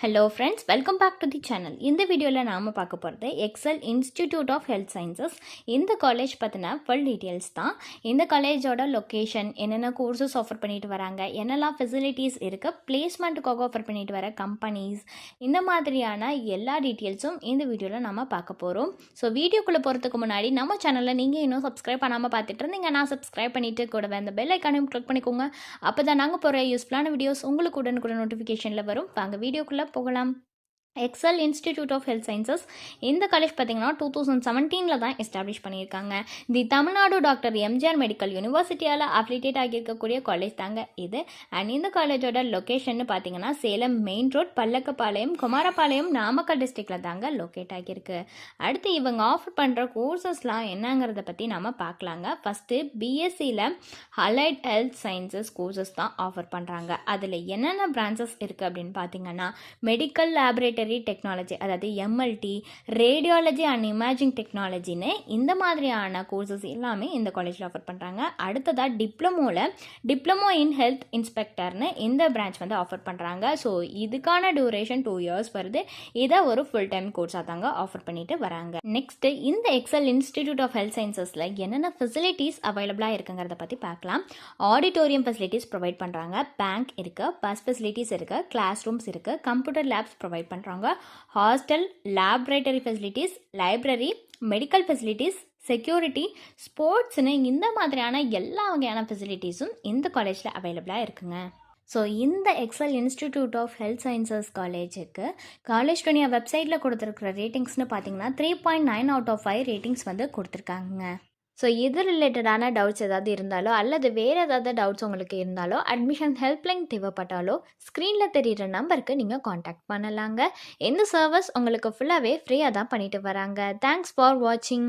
Hello friends, welcome back to the channel. இந்த வீடியோவில் நாம் பார்க்க போகிறது Excel institute of health sciences. இந்த காலேஜ் பற்றின ஃபுல் டீட்டெயில்ஸ் தான். இந்த காலேஜோட லொக்கேஷன், என்னென்ன கோர்சஸ் ஆஃபர் பண்ணிட்டு வராங்க, என்னெல்லாம் ஃபெசிலிட்டிஸ் இருக்குது, பிளேஸ்மெண்ட்டுக்காக ஆஃபர் பண்ணிட்டு வர கம்பெனிஸ், இந்த மாதிரியான எல்லா டீட்டெயில்ஸும் இந்த வீடியோவில் நம்ம பார்க்க போகிறோம். ஸோ வீடியோக்குள்ளே போகிறதுக்கு முன்னாடி நம்ம சேனலில் நீங்கள் இன்னும் சப்ஸ்கிரைப் பண்ணாமல் பார்த்துட்டு இருந்தீங்க, நான் சப்ஸ்கிரைப் பண்ணிவிட்டு கூடவே அந்த பெல் ஐக்கானையும் கிளிக் பண்ணிக்கோங்க. அப்போ தான் நாங்கள் போகிற யூஸ்ஃபுல்லான வீடியோஸ் உங்களுக்கு உடனுக்குடன் நோட்டிஃபிகேஷனில் வரும். வாங்க வீடியோக்குள்ளே போகலாம். Excel institute of health sciences இந்த காலேஜ் பார்த்தீங்கன்னா 2017 தான் எஸ்டாப்ளிஷ் பண்ணியிருக்காங்க. The Tamil Nadu doctor MGR medical யூனிவர்சிட்டியால் அஃபிலியேட் ஆகியிருக்கக்கூடிய காலேஜ் தாங்க இது. அண்ட் இந்த காலேஜோட லொக்கேஷன் பார்த்தீங்கன்னா சேலம் மெயின் ரோட், பல்லக்கப்பாளையம், குமாரபாளையம், நாமக்கல் டிஸ்ட்ரிக்டில் தாங்க லொக்கேட் ஆகியிருக்கு. அடுத்து இவங்க ஆஃபர் பண்ணுற கோர்சஸ்லாம் என்னங்கிறத பற்றி நம்ம பார்க்கலாங்க. ஃபஸ்ட்டு பிஎஸ்சியில் அலைட் ஹெல்த் சயின்சஸ் கோர்சஸ் தான் ஆஃபர் பண்ணுறாங்க. அதில் என்னென்ன பிரான்ச்சஸ் இருக்குது அப்படின்னு பார்த்தீங்கன்னா மெடிக்கல் லேபரேட்டரி டெக்னாலஜி, அதாவது எம்எல்டி, ரேடியாலஜி அண்ட் இமேஜிங் டெக்னாலஜின்னு இந்த மாதிரியான கோர்சஸ் எல்லாமே இந்த காலேஜில் ஆஃபர் பண்ணுறாங்க. அடுத்ததாக டிப்ளமோ இன் ஹெல்த் இன்ஸ்பெக்டர்னு இந்த பிரான்ச் வந்து ஆஃபர் பண்ணுறாங்க. ஸோ இதுக்கான டியூரேஷன் 2 years வருது. இதை ஒரு ஃபுல் டைம் கோர்ஸாக தாங்க ஆஃபர் பண்ணிட்டு வராங்க. நெக்ஸ்ட், இந்த எக்ஸல் இன்ஸ்டிடியூட் ஆஃப் ஹெல்த் சயின்சஸில் என்னென்ன ஃபெசிலிட்டிஸ் அவைலபிளாக இருக்குங்கிறத பற்றி பார்க்கலாம். ஆடிட்டோரியம் ஃபெசிலிட்டிஸ் ப்ரொவைட் பண்ணுறாங்க, பேங்க் இருக்குது, பஸ் ஃபெசிலிட்டிஸ் இருக்குது, கிளாஸ் ரூம்ஸ் இருக்குது, கம்ப்யூட்டர் லேப்ஸ் ப்ரொவைட் பண்ணுறாங்க, hostel, laboratory facilities, library, medical facilities, security, ஸ்போர்ட்ஸ்னு இந்த மாதிரியான எல்லா வகையான ஃபெசிலிட்டிஸும் இந்த காலேஜில் அவைலபிளாக இருக்குங்க. ஸோ இந்த Excel institute of health sciences காலேஜுக்கு காலேஜ் டோனியா வெப்சைட்டில் கொடுத்துருக்குற ரேட்டிங்ஸ்னு பார்த்தீங்கன்னா 3.9 out of 5 ரேட்டிங்ஸ் வந்து கொடுத்துருக்காங்க. ஸோ இது ரிலேட்டடான டவுட்ஸ் ஏதாவது இருந்தாலோ அல்லது வேறு ஏதாவது டவுட்ஸ் உங்களுக்கு இருந்தாலோ, அட்மிஷன் ஹெல்ப்லைன் தேவைப்பட்டாலோ ஸ்க்ரீனில் தெரிகிற நம்பருக்கு நீங்கள் காண்டாக்ட் பண்ணலாங்க. இந்த சர்வீஸ் உங்களுக்கு ஃபுல்லாகவே ஃப்ரீயாக தான் பண்ணிட்டு வராங்க. தேங்க்ஸ் ஃபார் வாட்சிங்.